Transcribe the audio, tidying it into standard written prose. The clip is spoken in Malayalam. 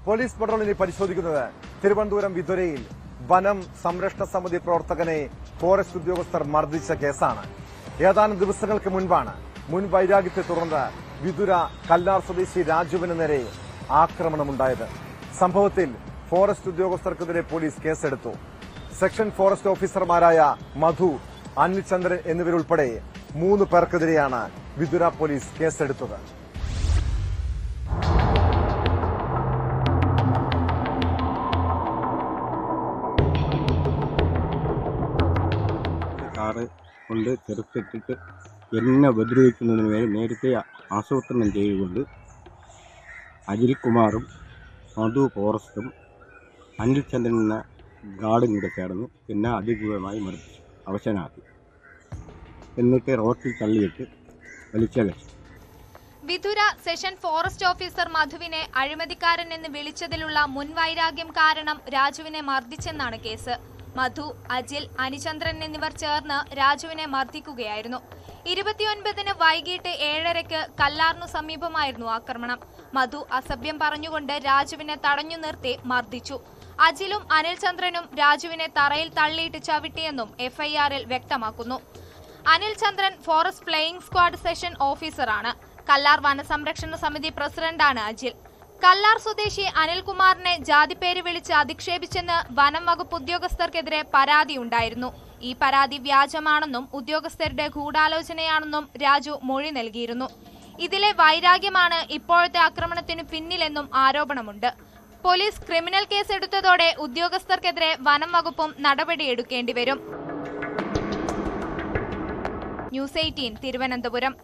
പോലീസ് പട്രോളിനെ പരിശോധിക്കുന്നത് തിരുവനന്തപുരം വിതുരയിൽ വനം സംരക്ഷണ സമിതി പ്രവർത്തകനെ ഫോറസ്റ്റ് ഉദ്യോഗസ്ഥർ മർദ്ദിച്ച കേസാണ്. ഏതാനും ദിവസങ്ങൾക്ക് മുൻപാണ് മുൻവൈരാഗ്യത്തെ തുടർന്ന് വിതുര കല്ലാർ സ്വദേശി രാജുവിന് നേരെ ആക്രമണമുണ്ടായത്. സംഭവത്തിൽ ഫോറസ്റ്റ് ഉദ്യോഗസ്ഥർക്കെതിരെ പോലീസ് കേസെടുത്തു. സെക്ഷൻ ഫോറസ്റ്റ് ഓഫീസർമാരായ മധു, അനിൽചന്ദ്രൻ എന്നിവരുൾപ്പെടെ 3 പേർക്കെതിരെയാണ് വിതുര പോലീസ് കേസെടുത്തത്. കൊണ്ട് ചെറുത്തിട്ടിട്ട് എന്നെ ഉപദ്രവിക്കുന്നതിന് വേണ്ടി നേരത്തെ ആസൂത്രണം ചെയ്തുകൊണ്ട് അജിൽകുമാറും മധു ഫോറസ്റ്റും അനിൽചന്ദ്രൻ എന്ന ഗാർഡും കൂടെ ചേർന്ന് എന്നെ അതിക്രൂരമായി മർദ്ദിച്ചു അവശനാക്കി. എന്നിട്ട് റോട്ടിൽ തള്ളിയിട്ട് വലിച്ചകച്ചു. വിതുര സെഷൻ ഫോറസ്റ്റ് ഓഫീസർ മധുവിനെ അഴിമതിക്കാരൻ എന്ന് വിളിച്ചതിലുള്ള മുൻവൈരാഗ്യം കാരണം രാജുവിനെ മർദ്ദിച്ചെന്നാണ് കേസ്. മധു, അജിൽ, അനിചന്ദ്രൻ എന്നിവർ ചേർന്ന് രാജുവിനെ മർദ്ദിക്കുകയായിരുന്നു. 29-ന് വൈകിട്ട് 7:30-ക്ക് കല്ലാറിനു സമീപമായിരുന്നു ആക്രമണം. മധു അസഭ്യം പറഞ്ഞുകൊണ്ട് രാജുവിനെ തടഞ്ഞു നിർത്തി മർദ്ദിച്ചു. അജിലും അനിൽചന്ദ്രനും രാജുവിനെ തറയിൽ തള്ളിയിട്ട് ചവിട്ടിയെന്നും എഫ്ഐആറിൽ വ്യക്തമാക്കുന്നു. Anil Chandran forest flying squad section ഓഫീസറാണ്. കല്ലാർ വനസംരക്ഷണ സമിതി പ്രസിഡന്റാണ് അജിൽ. കല്ലാർ സ്വദേശി അനിൽകുമാറിനെ ജാതിപ്പേര് വിളിച്ച് അധിക്ഷേപിച്ചെന്ന് വനം വകുപ്പ് ഉദ്യോഗസ്ഥർക്കെതിരെ പരാതിയുണ്ടായിരുന്നു. ഈ പരാതി വ്യാജമാണെന്നും ഉദ്യോഗസ്ഥരുടെ ഗൂഢാലോചനയാണെന്നും രാജു മൊഴി നൽകിയിരുന്നു. ഇതിലെ വൈരാഗ്യമാണ് ഇപ്പോഴത്തെ ആക്രമണത്തിനു പിന്നിലെന്നും ആരോപണമുണ്ട്. പോലീസ് ക്രിമിനൽ കേസെടുത്തതോടെ ഉദ്യോഗസ്ഥർക്കെതിരെ വനം വകുപ്പും നടപടിയെടുക്കേണ്ടി വരും. ന്യൂസ് 18 തിരുവനന്തപുരം.